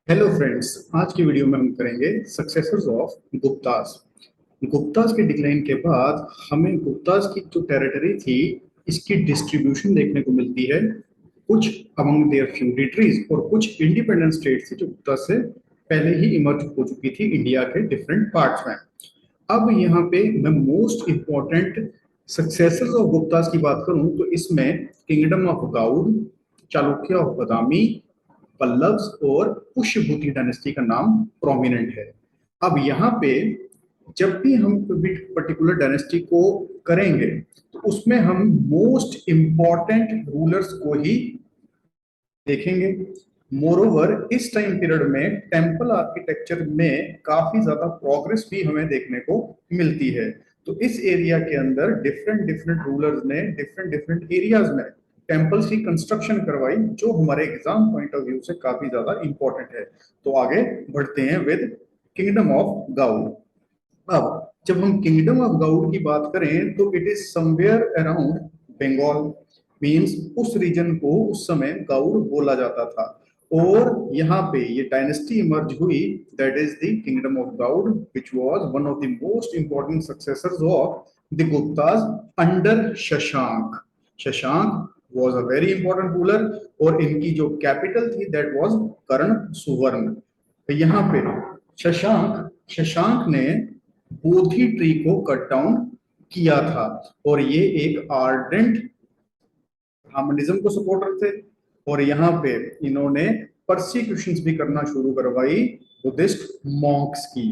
Hello friends, आज की video में हम करेंगे सक्सेसर्स ऑफ गुप्तास। गुप्तास के डिक्लाइन के बाद हमें गुप्तास की जो टेरिटरी थी इसकी डिस्ट्रीब्यूशन देखने को मिलती है। कुछ अमंग देयर फ्यूडिटरीज और कुछ इंडिपेंडेंट स्टेट्स थी जो गुप्तास से पहले ही इमर्ज हो चुकी थी इंडिया के डिफरेंट पार्ट्स में। अब यहाँ पे मैं most important successors of Guptas की बात करूं तो इसमें kingdom of Gauda, Chalukya of Badami, Pallavs और पुष्यभूति डायनेस्टी का नाम प्रोमिनेंट है। अब यहाँ पे जब भी हम कोई पर्टिकुलर डायनेस्टी को करेंगे तो उसमें हम मोस्ट इंपॉर्टेंट रूलर्स को ही देखेंगे। मोरोवर इस टाइम पीरियड में टेम्पल आर्किटेक्चर में काफी ज्यादा प्रोग्रेस भी हमें देखने को मिलती है। तो इस एरिया के अंदर डिफरेंट डिफरेंट रूलर्स ने डिफरेंट डिफरेंट एरियाज में टेम्पल्स की कंस्ट्रक्शन करवाई, जो हमारे एग्जाम पॉइंट ऑफ व्यू से काफी ज्यादा इंपॉर्टेंट है। तो आगे बढ़ते हैं विद किंगडम ऑफ गाउड। अब जब हम किंगडम ऑफ गाउड की बात करें तो it is somewhere around Bengal, means उस रीजन को उस समय गाउड बोला जाता था। और यहाँ पे ये डायनेस्टी इमर्ज हुई, that is the kingdom of gourd which was one of the most important successors of the Guptas under Shashank. Shashank was a very important ruler और इनकी जो कैपिटल थी दैट वाज कर्ण सुवर्ण। तो यहाँ पे शशांक शशांक ने बोधि ट्री को कट डाउन किया था और ये एक आर्डेंट ब्राह्मणिज्म को सपोर्टर थे। और यहाँ पे इन्होंने परसिक्यूशंस भी करना शुरू करवाई बुद्धिस्ट मॉन्क्स की।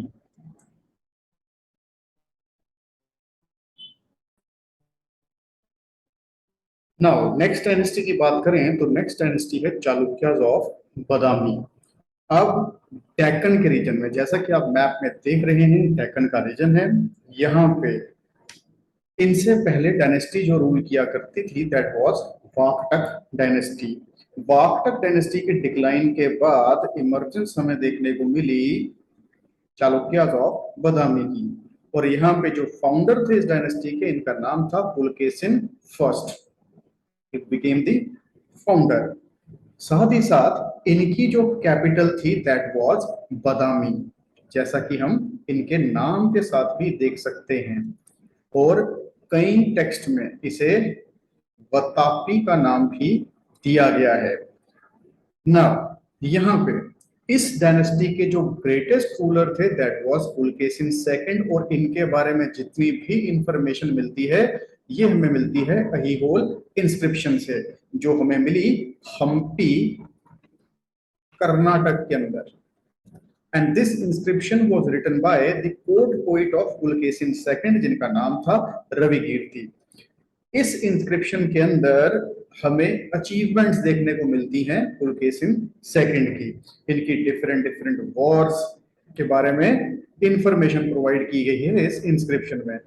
नाउ नेक्स्ट डायनेस्टी की बात करें तो नेक्स्ट डायनेस्टी है चालुक्याज ऑफ बादामी। अब डेक्कन के रीजन में, जैसा कि आप मैप में देख रहे हैं, डेक्कन का रीजन है। यहाँ पे इनसे पहले डायनेस्टी जो रूल किया करती थी दैट वाज वाकटक डायनेस्टी। वाकटक डायनेस्टी के डिक्लाइन के बाद इमर्जेंस हमें देखने को मिली चालुक्याज ऑफ बादामी की। और यहाँ पे जो फाउंडर थे इस डायनेस्टी के, इनका नाम था Pulakeshin first. It became the founder. साथ ही साथ इनकी जो कैपिटल थी दैट वाज बादामी, जैसा कि हम इनके नाम के साथ भी देख सकते हैं। और कई टेक्स्ट में इसे वतापी का नाम भी दिया गया है। ना यहाँ पे इस डायनेस्टी के जो ग्रेटेस्ट रूलर थे दैट वाज पुलकेशिन सेकंड। और इनके बारे में जितनी भी इंफॉर्मेशन मिलती है ये हमें मिलती है अहीहोल इंस्क्रिप्शन से, जो हमें मिली हम्पी कर्नाटक के अंदर। And this inscription was written by the court poet of Pulakeshin second, जिनका नाम था रविकीर्ति। इस इंस्क्रिप्शन के अंदर हमें अचीवमेंट्स देखने को मिलती हैं पुलकेशिन सेकंड की। इनकी डिफरेंट डिफरेंट वॉर्स के बारे में इंफॉर्मेशन प्रोवाइड की गई है इस इंस्क्रिप्शन में।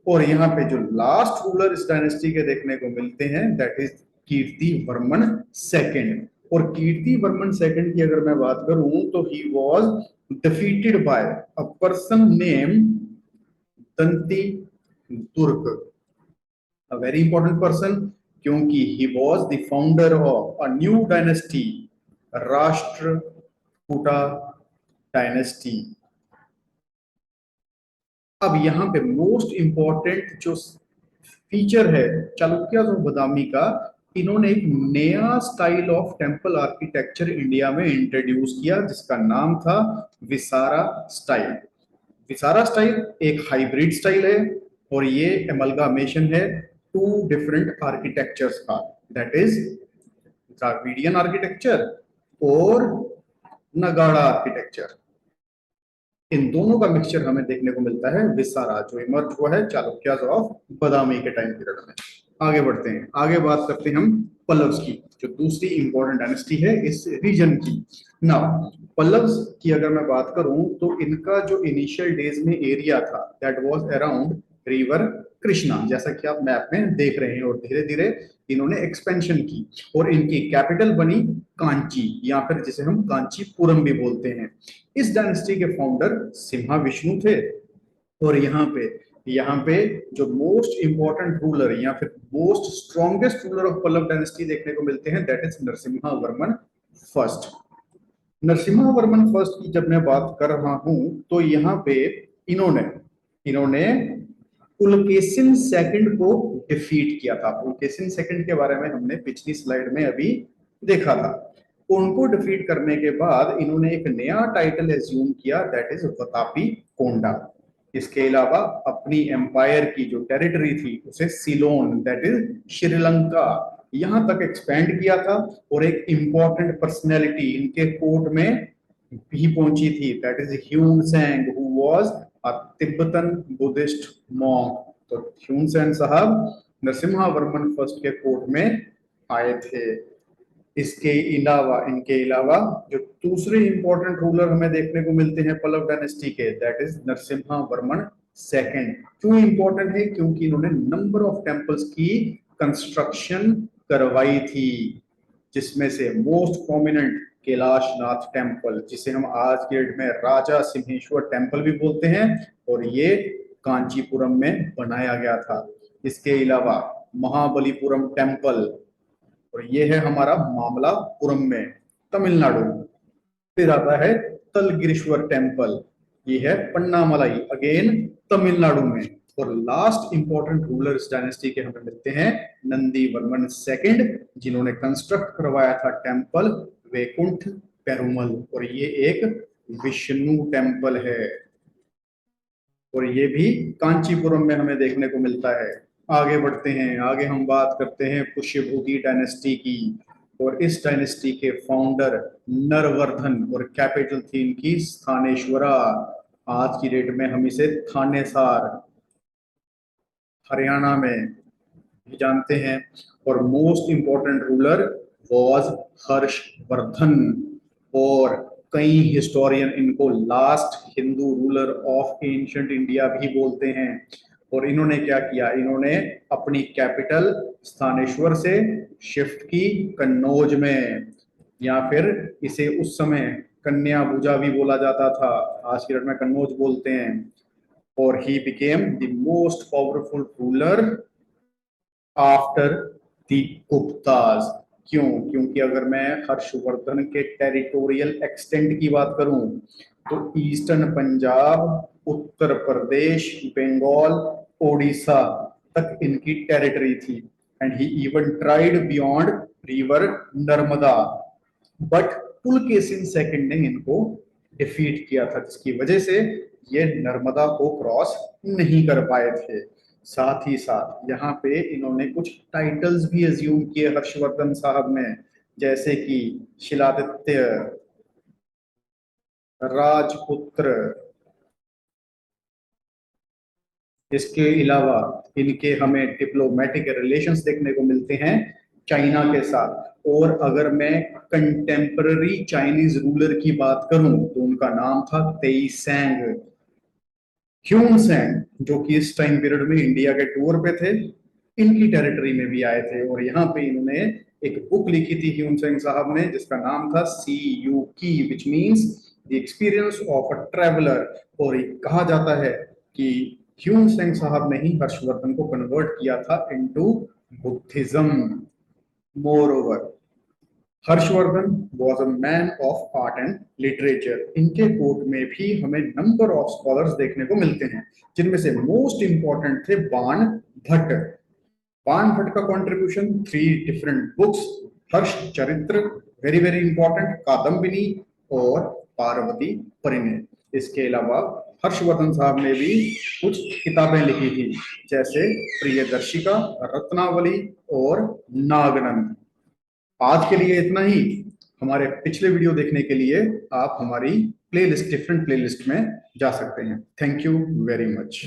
और यहाँ पे जो लास्ट रूलर इस डायनेस्टी के देखने को मिलते हैं that is Kirti Varman second. और कीर्ति वर्मन सेकंड की अगर मैं बात करूं तो he was defeated by a person name Dantidurga, a very important person, क्योंकि he was the founder of a new dynasty, Rashtrakuta dynasty. अब यहाँ पे मोस्ट इंपॉर्टेंट जो फीचर है चालुक्यास और बादामी का, इन्होंने एक नया style of temple architecture India में इंट्रोड्यूस किया जिसका नाम था विसारा स्टाइल। विसारा स्टाइल एक हाइब्रिड स्टाइल है और ये एमलगामेशन है टू डिफरेंट आर्किटेक्चर्स का, दैट इज द्राविडियन आर्किटेक्चर और नगाड़ा आर्किटेक्चर। इन दोनों का मिक्सचर हमें देखने को मिलता है विसारा, जो इमर्ज हुआ है चालुक्यास ऑफ बादामी के टाइम पीरियड में। आगे बढ़ते हैं, आगे बात करते हैं हम पल्लव्स की, जो दूसरी इंपॉर्टेंट डायनेस्टी है इस रीजन की। नाउ पल्लव्स की अगर मैं बात करूं तो इनका जो इनिशियल डेज में एरिया था that was around river Krishna, जैसा कि आप मैप में देख रहे हैं। और धीरे धीरे इन्होंने एक्सपेंशन की और इनकी कैपिटल बनी कांची, या फिर जिसे हम कांचीपुरम भी बोलते हैं। इस डायनेस्टी के फाउंडर सिम्हा विष्णु थे। और यहाँ पे जो मोस्ट इंपॉर्टेंट रूलर या फिर most strongest ruler of Pallava dynasty देखने को मिलते हैं that is Narasimha Varman first. Narasimha Varman first की जब मैं बात कर रहा हूं तो यहाँ पे इन्होंने इन्होंने पुलकेशिन सेकंड को डिफीट किया था। पुलकेशिन सेकंड के बारे में हमने पिछली स्लाइड में अभी देखा था। उनको डिफीट करने के बाद इन्होंने एक नया टाइटल एज्यूम किया, दैट इज वतापी कोंडा। इसके अलावा अपनी एम्पायर की जो टेरिटरी थी उसे सिलोन, दैट इज श्रीलंका, यहां तक एक्सपेंड किया था। और एक इंपॉर्टेंट पर्सनैलिटी इनके कोर्ट में भी पहुंची थी, that is Hiuen Tsang, who was a Tibetan Buddhist monk. तो ह्यून सेन साहब नरसिम्हा वर्मन फर्स्ट के कोर्ट में आए थे। इनके अलावा जो दूसरे इंपॉर्टेंट रूलर हमें देखने को मिलते हैं पल्लव डायनेस्टी के, that is Narasimha Varman second. क्यों इंपॉर्टेंट है? क्योंकि इन्होंने नंबर ऑफ टेम्पल्स की कंस्ट्रक्शन करवाई थी, जिसमें से मोस्ट प्रोमिनेंट कैलाशनाथ टेम्पल, जिसे हम आज के डेट में राजा सिंहेश्वर टेम्पल भी बोलते हैं, और ये कांचीपुरम में बनाया गया था। इसके अलावा महाबलीपुरम टेम्पल, और ये है हमारा मामलापुरम में, तमिलनाडु। फिर आता है तलगिरीश्वर टेम्पल, ये है पन्नामलाई, अगेन तमिलनाडु में। और लास्ट इंपॉर्टेंट रूलर इस डायनेस्टी के हमें मिलते हैं नंदी वर्मन सेकंड, जिन्होंने कंस्ट्रक्ट करवाया था टेम्पल वैकुंठ पेरुमल, और ये एक विष्णु टेम्पल है, और ये भी कांचीपुरम में हमें देखने को मिलता है। आगे बढ़ते हैं, आगे हम बात करते हैं पुष्यभूति डायनेस्टी की। और इस डायनेस्टी के फाउंडर नरवर्धन, और कैपिटल थी इनकी स्थानेश्वरा। आज की डेट में हम इसे थानेसार हरियाणा में भी जानते हैं। और most important ruler was Harshvardhan, और कई हिस्टोरियन इनको last Hindu ruler of ancient India भी बोलते हैं। और इन्होंने क्या किया? इन्होंने अपनी कैपिटल स्थानेश्वर से शिफ्ट की कन्नौज में, या फिर इसे उस समय कन्या भुजा भी बोला जाता था, आज की डेट में कन्नौज बोलते हैं। और he became the most powerful ruler after the Gupta's. क्यों? क्योंकि अगर मैं हर्षवर्धन के टेरिटोरियल एक्सटेंट की बात करूं तो ईस्टर्न पंजाब, उत्तर प्रदेश, बंगाल, ओडिशा तक इनकी टेरिटरी थी। And he even tried beyond river Narmada, but Pulakeshin second ने इनको डिफीट किया था, जिसकी वजह से ये नर्मदा को क्रॉस नहीं कर पाए थे। साथ ही साथ यहाँ पे इन्होंने कुछ टाइटल्स भी एज्यूम किए हर्षवर्धन साहब ने, जैसे कि शिलादित्य, राजपुत्र। इसके अलावा इनके हमें डिप्लोमेटिक रिलेशंस देखने को मिलते हैं चाइना के साथ। और अगर मैं कंटेम्पररी चाइनीज रूलर की बात करूं तो उनका नाम था तेईसेंग ह्यूनसेंग, जो कि इस टाइम पीरियड में इंडिया के टूर पे थे, इनकी टेरिटरी में भी आए थे। और यहाँ पे इन्होंने एक बुक लिखी थी ह्यूनसेंग साहब ने, जिसका नाम था सी यू की, which means the experience of a traveller. और कहा जाता है कि ह्यूनसेंग साहब ने ही हर्षवर्धन को कन्वर्ट किया था into Buddhism. More Harshvardhan was a man of art and literature. इनके कोर्ट में भी हमें नंबर ऑफ स्कॉलर्स देखने को मिलते हैं, जिनमें से मोस्ट इंपॉर्टेंट थे बाण भट्ट। बाण भट्ट का कंट्रीब्यूशन 3 डिफरेंट बुक्स, हर्ष चरित्र वेरी वेरी इंपॉर्टेंट, कादम्बिनी और पार्वती परिणय। इसके अलावा हर्षवर्धन साहब ने भी कुछ किताबें लिखी थी, जैसे प्रियदर्शिका, रत्नावली और नागनंद। आज के लिए इतना ही। हमारे पिछले वीडियो देखने के लिए आप हमारी प्लेलिस्ट, डिफरेंट प्लेलिस्ट में जा सकते हैं। Thank you very much.